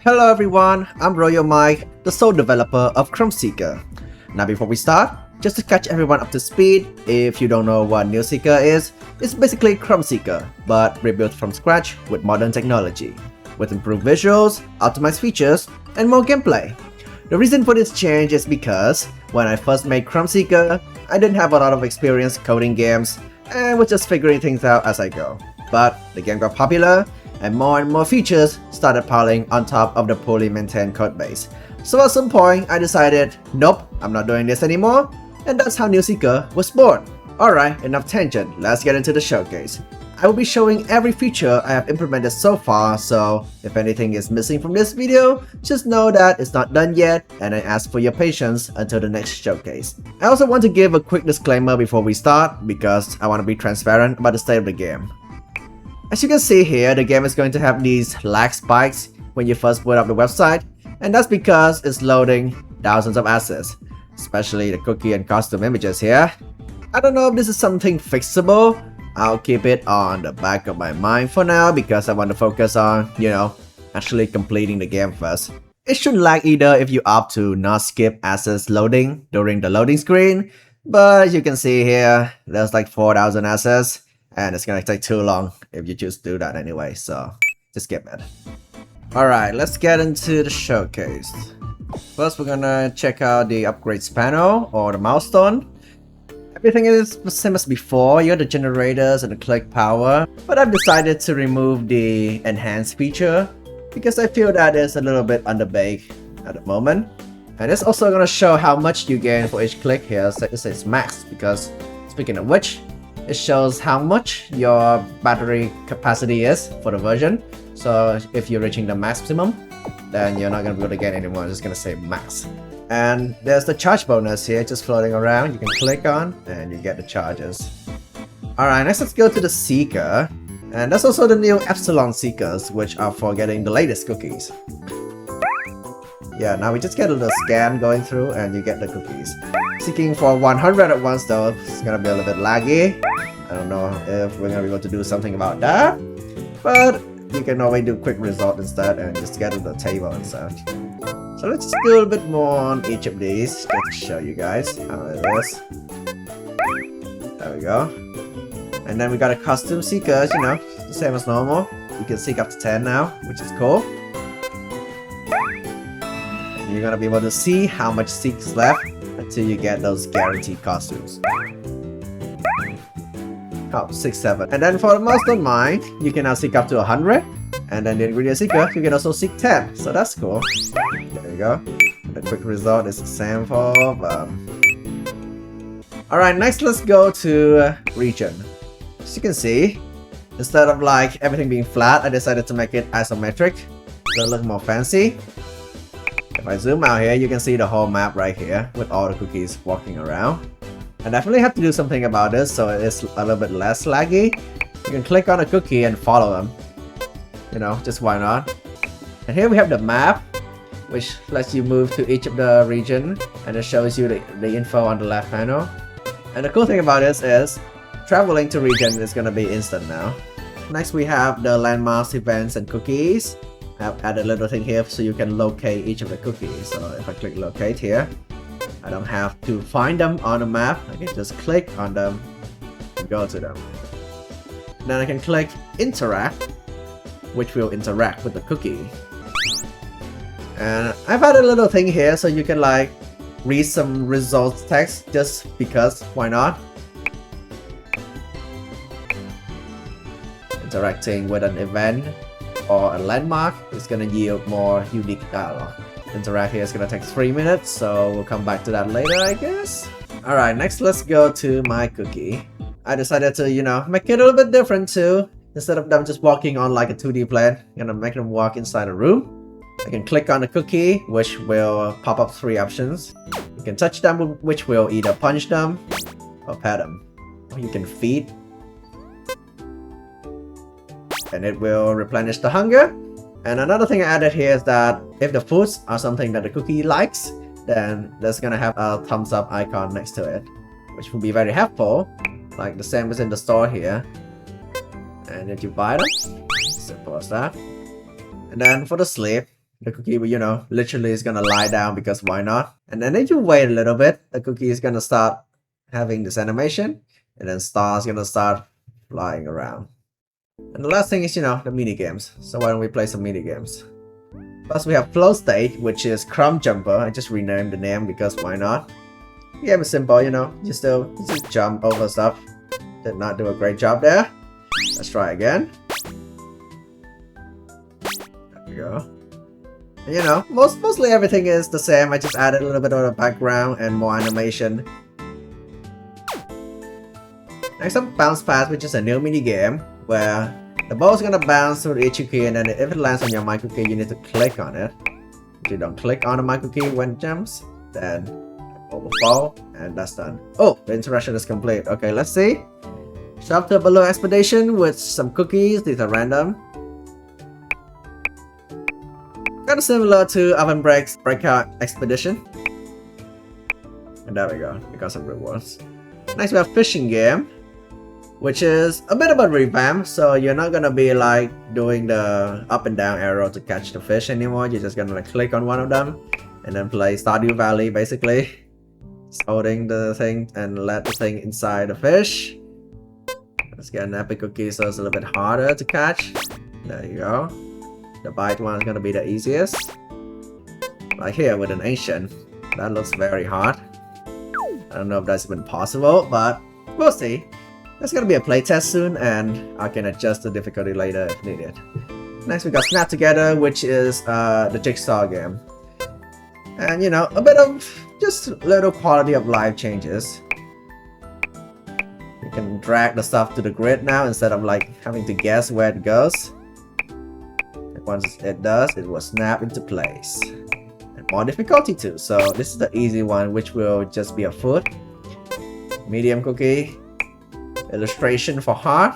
Hello everyone, I'm Royal Mike, the sole developer of CrumbSeeker. Now before we start, just to catch everyone up to speed, if you don't know what NewSeeker is, it's basically CrumbSeeker, but rebuilt from scratch with modern technology, with improved visuals, optimized features, and more gameplay. The reason for this change is because when I first made CrumbSeeker, I didn't have a lot of experience coding games and was just figuring things out as I go. But the game got popular, and more features started piling on top of the poorly maintained codebase. So at some point, I decided, nope, I'm not doing this anymore, and that's how NewSeeker was born. Alright, enough tangent, let's get into the showcase. I will be showing every feature I have implemented so far, so if anything is missing from this video, just know that it's not done yet, and I ask for your patience until the next showcase. I also want to give a quick disclaimer before we start, because I want to be transparent about the state of the game. As you can see here, the game is going to have these lag spikes when you first boot up the website, and that's because it's loading thousands of assets, especially the cookie and costume images here. I don't know if this is something fixable. I'll keep it on the back of my mind for now because I want to focus on, actually completing the game first. It shouldn't lag either if you opt to not skip assets loading during the loading screen, but as you can see here, there's like 4,000 assets. And it's gonna take too long if you choose to do that anyway, so just skip it. Alright, let's get into the showcase. First, we're gonna check out the upgrades panel or the milestone. Everything is the same as before. You got the generators and the click power, but I've decided to remove the enhance feature because I feel that it's a little bit underbaked at the moment. And it's also gonna show how much you gain for each click here. So it says max because, speaking of which, it shows how much your battery capacity is for the version. So if you're reaching the maximum, then you're not going to be able to get any more. It's just going to say max. And there's the charge bonus here just floating around. You can click on and you get the charges. Alright, next let's go to the Seeker. And that's also the new Epsilon Seekers, which are for getting the latest cookies. Yeah, now we just get a little scan going through and you get the cookies. Seeking for 100 at once though, it's gonna be a little bit laggy. I don't know if we're gonna be able to do something about that, but you can always do quick result instead and just get to the table and such. So let's just do a little bit more on each of these just to show you guys how it is. There we go. And then we got a custom seekers, the same as normal. You can seek up to 10 now, which is cool. And you're gonna be able to see how much seeks left until you get those guaranteed costumes. Oh, 6, 7. And then for the milestone mine, you can now seek up to 100. And then the ingredient seeker, you can also seek 10. So that's cool. There you go. The quick result is the same for Alright, next let's go to region. As you can see, instead of like everything being flat, I decided to make it isometric. So it looks more fancy. If I zoom out here, you can see the whole map right here with all the cookies walking around. I definitely have to do something about this so it's a little bit less laggy. You can click on a cookie and follow them. Just why not? And here we have the map, which lets you move to each of the region and it shows you the info on the left panel. And the cool thing about this is traveling to region is gonna be instant now. Next we have the landmarks, events, and cookies. I've added a little thing here so you can locate each of the cookies. So if I click locate here, I don't have to find them on the map. I can just click on them and go to them. Then I can click interact, which will interact with the cookie. And I've added a little thing here so you can like read some results text just because, why not? Interacting with an event or a landmark is going to yield more unique dialogue. Interact here is going to take 3 minutes, so we'll come back to that later, I guess. Alright, next let's go to MyCookie. I decided to, make it a little bit different too. Instead of them just walking on like a 2D plane, I'm gonna make them walk inside a room. I can click on the cookie, which will pop up 3 options. You can touch them, which will either punch them or pet them. Or you can feed. And it will replenish the hunger. And another thing I added here is that if the foods are something that the cookie likes, then there's gonna have a thumbs up icon next to it, which will be very helpful, like the same as in the store here. And if you buy them, simple as that. And then for the sleep, the cookie, you know, literally is gonna lie down because why not? And then if you wait a little bit, the cookie is gonna start having this animation, and then stars gonna start flying around. And the last thing is, you know, the mini games. So why don't we play some mini games? First we have flow state, which is Crumb Jumper. I just renamed the name because why not? The game is simple, you know, you just jump over stuff. Did not do a great job there. Let's try again. There we go. And, you know, mostly everything is the same. I just added a little bit of the background and more animation. Next up, Bounce Pass, which is a new mini game where the ball is gonna bounce through each cookie, and then if it lands on your MyCookie, you need to click on it. If you don't click on the MyCookie when it jumps, then the ball will fall, and that's done. Oh, the interaction is complete. Okay, let's see. Shop to a balloon expedition with some cookies. These are random. Kind of similar to Oven Break's Breakout Expedition. And there we go. We got some rewards. Next we have Fishing Game, which is a bit of a revamp. So you're not gonna be like doing the up and down arrow to catch the fish anymore. You're just gonna like click on one of them and then play Stardew Valley basically. Just holding the thing and let the thing inside the fish. Let's get an epic cookie so it's a little bit harder to catch. There you go. The bite one is gonna be the easiest. Right here with an ancient. That looks very hard. I don't know if that's even possible, but we'll see. There's gonna be a playtest soon, and I can adjust the difficulty later if needed. Next we got Snap Together, which is the jigsaw game. And you know, a bit of just little quality of life changes. You can drag the stuff to the grid now instead of like having to guess where it goes. Once it does, it will snap into place. And more difficulty too. So this is the easy one, which will just be a foot. Medium cookie. Illustration for hard.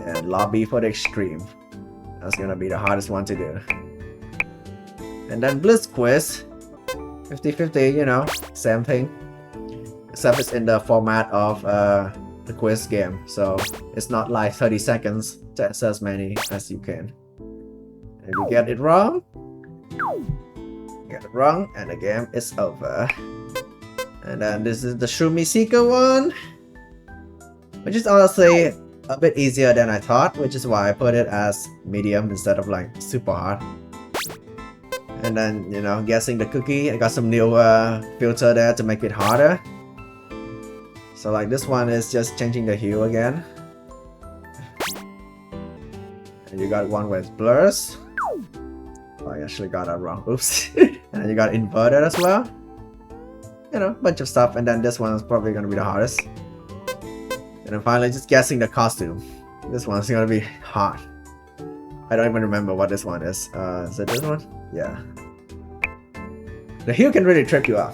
And lobby for the extreme. That's gonna be the hardest one to do. And then Blitz Quiz. 50-50, you know, same thing. Except it's in the format of the quiz game, so it's not like 30 seconds to answer as many as you can. If you get it wrong, and the game is over. And then this is the CrumbSeeker one, which is honestly a bit easier than I thought, which is why I put it as medium instead of like super hard. And then, you know, guessing the cookie, I got some new filter there to make it harder. So like this one is just changing the hue again. And you got one with blurs. Oh, I actually got that wrong. Oops. And then you got inverted as well. You know, bunch of stuff. And then this one is probably gonna be the hardest. And then finally just guessing the costume. This one's gonna be hard. I don't even remember what this one is. Is it this one? Yeah. The hue can really trip you up.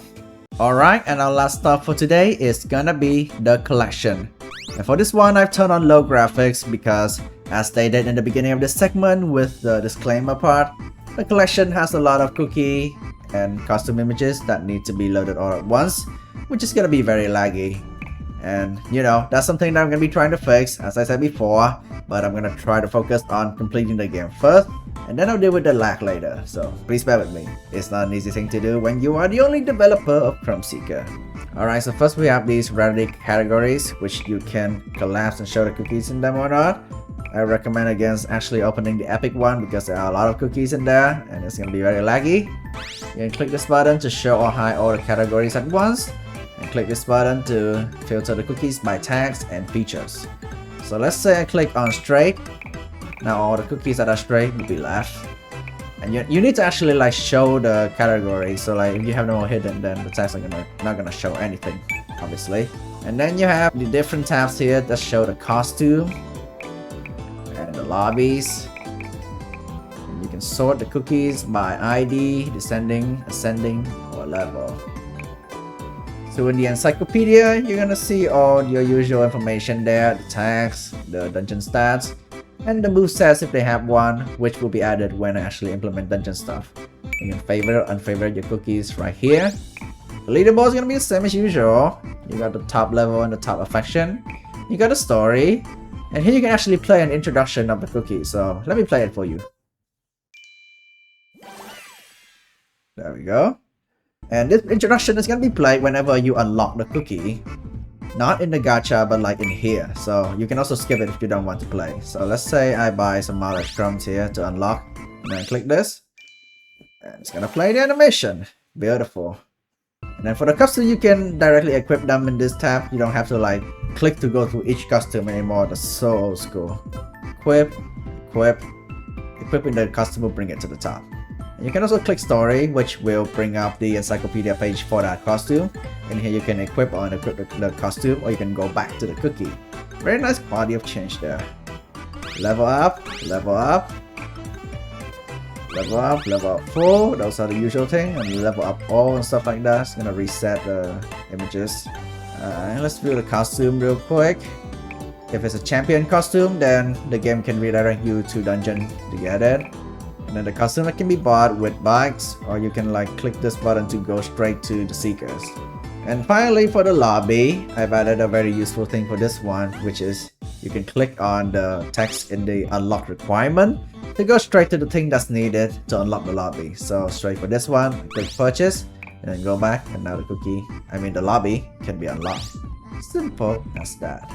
Alright, and our last stop for today is gonna be the collection. And for this one, I've turned on low graphics because, as stated in the beginning of this segment with the disclaimer part, the collection has a lot of cookie and custom images that need to be loaded all at once, which is gonna be very laggy. And you know, that's something that I'm gonna be trying to fix, as I said before, but I'm gonna try to focus on completing the game first, and then I'll deal with the lag later, so please bear with me. It's not an easy thing to do when you are the only developer of CrumbSeeker. Alright, so first we have these rarity categories, which you can collapse and show the cookies in them or not. I recommend against actually opening the epic one because there are a lot of cookies in there and it's gonna be very laggy. You can click this button to show or hide all the categories at once, and click this button to filter the cookies by tags and features. So let's say I click on straight. Now all the cookies that are straight will be left. And you need to actually like show the category. So like if you have no hidden, then the tags are not gonna show anything, obviously. And then you have the different tabs here that show the costume and the lobbies. And you can sort the cookies by ID, descending, ascending, or level. So in the encyclopedia, you're gonna see all your usual information there, the tags, the dungeon stats, and the movesets if they have one, which will be added when I actually implement dungeon stuff. You can favorite or unfavorite your cookies right here. The leaderboard is gonna be the same as usual. You got the top level and the top affection. You got a story, and here you can actually play an introduction of the cookie. So let me play it for you. There we go. And this introduction is gonna be played whenever you unlock the cookie. Not in the gacha, but like in here. So you can also skip it if you don't want to play. So let's say I buy some mileage crumbs here to unlock. And then click this. And it's gonna play the animation. Beautiful. And then for the costume, you can directly equip them in this tab. You don't have to like click to go through each costume anymore. That's so old school. Equip, equip. Equipping the costume will bring it to the top. And you can also click story, which will bring up the encyclopedia page for that costume. And here you can equip or unequip the costume, or you can go back to the cookie. Very nice quality of change there. Level up, level up. Level up, level up full, those are the usual thing, and level up all and stuff like that. It's gonna reset the images. Let's view the costume real quick. If it's a champion costume, then the game can redirect you to dungeon to get it. And then the costume that can be bought with bikes, or you can like click this button to go straight to the seekers. And finally, for the lobby, I've added a very useful thing for this one, which is you can click on the text in the unlock requirement to go straight to the thing that's needed to unlock the lobby. So straight for this one, click purchase, and then go back, and now the lobby can be unlocked. Simple as that.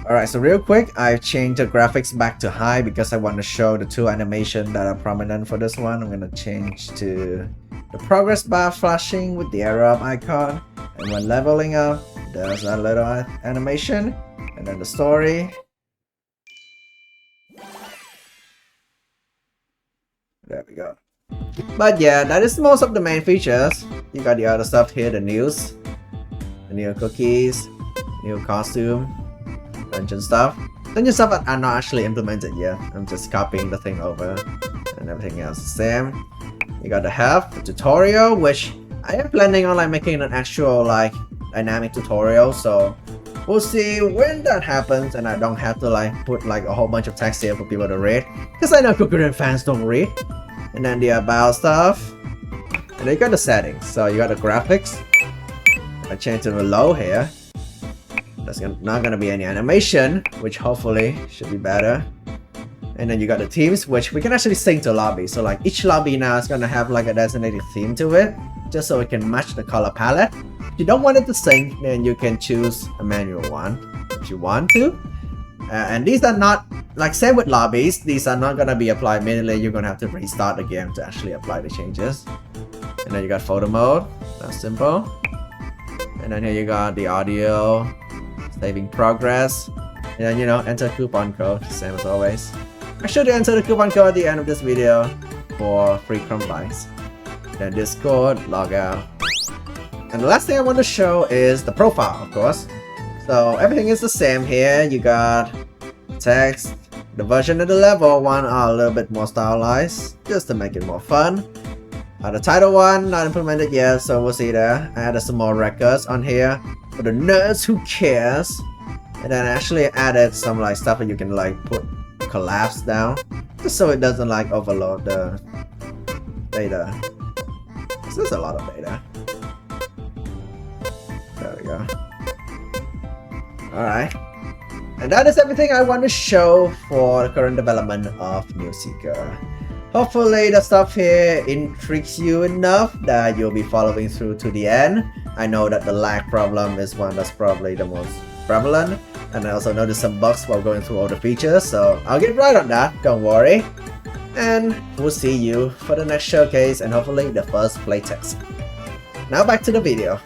Alright, so real quick, I've changed the graphics back to high because I want to show the two animations that are prominent for this one. I'm going to change to the progress bar flashing with the arrow up icon. And when leveling up, there's a little animation. And then the story. There we go. But yeah, that is most of the main features. You got the other stuff here, the news, the new cookies, new costume, dungeon stuff. Dungeon stuff are not actually implemented yet. I'm just copying the thing over, and everything else the same. You got the help, the tutorial, which I am planning on like making an actual like dynamic tutorial. So we'll see when that happens, and I don't have to like put like a whole bunch of text here for people to read, because I know Korean fans don't read. And then the about stuff, and then you got the settings. So you got the graphics. I changed to the low here. There's not gonna be any animation, which hopefully should be better. And then you got the themes, which we can actually sync to lobby. So like each lobby now is gonna have like a designated theme to it, just so it can match the color palette. If you don't want it to sync, then you can choose a manual one if you want to. And these are not, like same with lobbies, these are not gonna be applied immediately. You're gonna have to restart the game to actually apply the changes. And then you got photo mode, that's simple. And then here you got the audio, saving progress, and then enter coupon code, same as always. Make sure to enter the coupon code at the end of this video for free Crumb Bytes. Then Discord, log out. And the last thing I want to show is the profile, of course. So everything is the same here. You got text. The version of the level one are a little bit more stylized, just to make it more fun. The title one not implemented yet, so we'll see there. I added some more records on here for the nerds who cares. And then I actually added some like stuff that you can like put collapse down, just so it doesn't like overload the data. So there's a lot of data. There we go. Alright. And that is everything I want to show for the current development of MyCookie. Hopefully the stuff here intrigues you enough that you'll be following through to the end. I know that the lag problem is one that's probably the most prevalent, and I also noticed some bugs while going through all the features, so I'll get right on that, don't worry. And we'll see you for the next showcase and hopefully the first playtest. Now back to the video.